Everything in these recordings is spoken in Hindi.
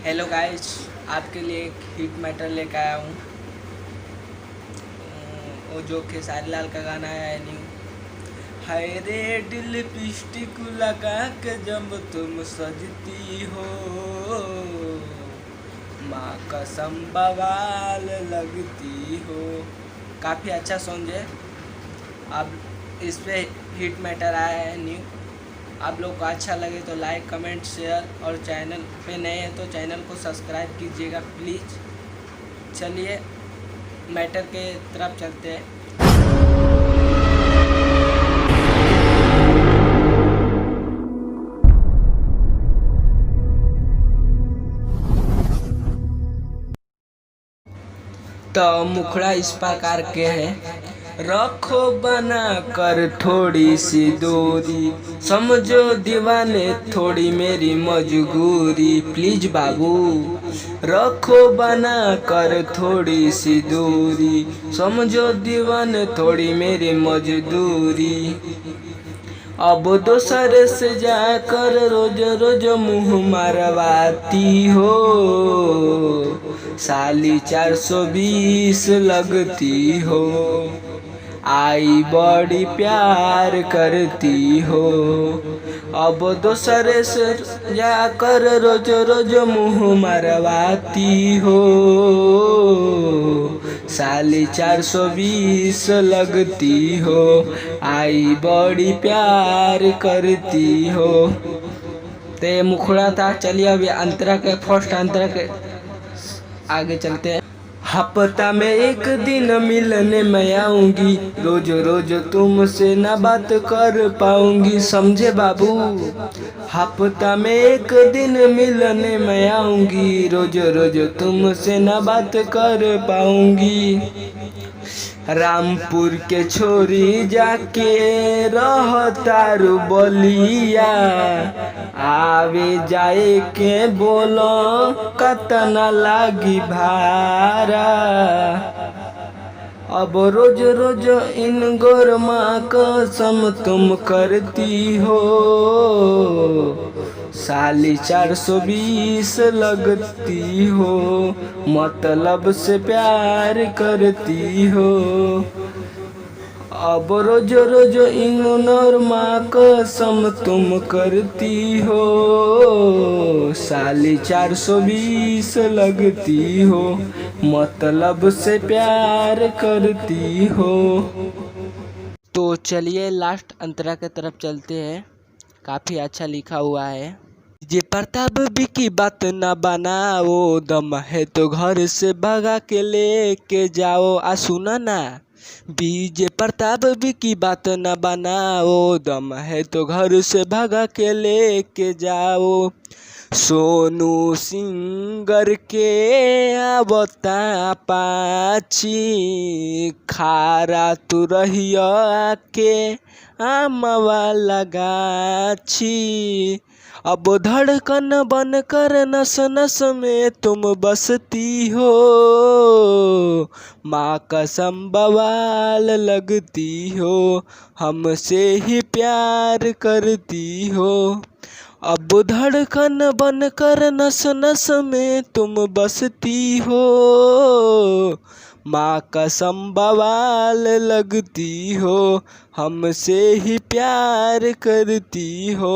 हेलो गाइस, आपके लिए एक हिट मैटर लेकर आया हूँ। वो जो खेसारी लाल का गाना है न्यू। हाय रे दिल लिपस्टिक लगा के जब तुम सजती हो, माँ कसम बवाल लगती हो। काफ़ी अच्छा सॉन्ग है। अब इस पे हिट मैटर आया है न्यू। आप लोग को अच्छा लगे तो लाइक कमेंट शेयर, और चैनल पे नए हैं तो चैनल को सब्सक्राइब कीजिएगा प्लीज़। चलिए मैटर के तरफ चलते हैं। तो मुखड़ा इस प्रकार के है। रखो बना कर थोड़ी सी दूरी, समझो दीवाने थोड़ी मेरी मजबूरी। प्लीज बाबू, रखो बना कर थोड़ी सी दूरी, समझो दीवाने थोड़ी मेरी मजदूरी। अब दोसर से जाकर रोज रोज मुँह मरवाती हो, साली 420 लगती हो। आई बड़ी प्यार करती हो। अब दोसर से जाकर रोज रोज मुँह मरवाती हो, साली 420 लगती हो। आई बड़ी प्यार करती हो। तो ये मुखड़ा था। चलिए अभी अंतरा के फर्स्ट अंतरा के आगे चलते हैं। हफ्ता में एक दिन मिलने मैं आऊंगी, रोज रोज तुमसे ना बात कर पाऊंगी, समझे बाबू। हफ्ता में एक दिन मिलने मैं आऊंगी, रोज रोज तुमसे ना बात कर पाऊंगी। रामपुर के छोरी जाके रहतारू बलिया, आवे जाए के बोलो कतना लागी भारा। अब रोज रोज इन गोरमा कसम तुम करती हो, साली 420 लगती हो। मतलब से प्यार करती हो। अब रोज रोज इग्नोर माँ कसम तुम करती हो, साली 420 लगती हो। मतलब से प्यार करती हो। तो चलिए लास्ट अंतरा के तरफ चलते हैं। काफ़ी अच्छा लिखा हुआ है। जे प्रताप भी की बात ना बनाओ, दम है तो घर से भगा के लेके जाओ। आ सुना ना, बीजे प्रताप भी की बात न बनाओ, दम है तो घर से भगा के लेके जाओ। सोनू सिंगर के आवता पाछी, खारा तू रहिया के आमवा लगाछी। अब धड़कन बन कर नस नस में तुम बसती हो, माँ कसम बवाल लगती हो। हमसे ही प्यार करती हो। अब धड़कन बन कर नस नस में तुम बसती हो, माँ कसम बवाल लगती हो। हमसे ही प्यार करती हो।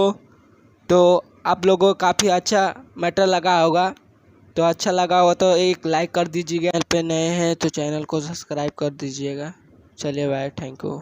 तो आप लोगों को काफ़ी अच्छा मैटर लगा होगा। तो अच्छा लगा हो तो एक लाइक कर दीजिएगा। चैनल पे नए हैं तो चैनल को सब्सक्राइब कर दीजिएगा। चलिए बाय, थैंक यू।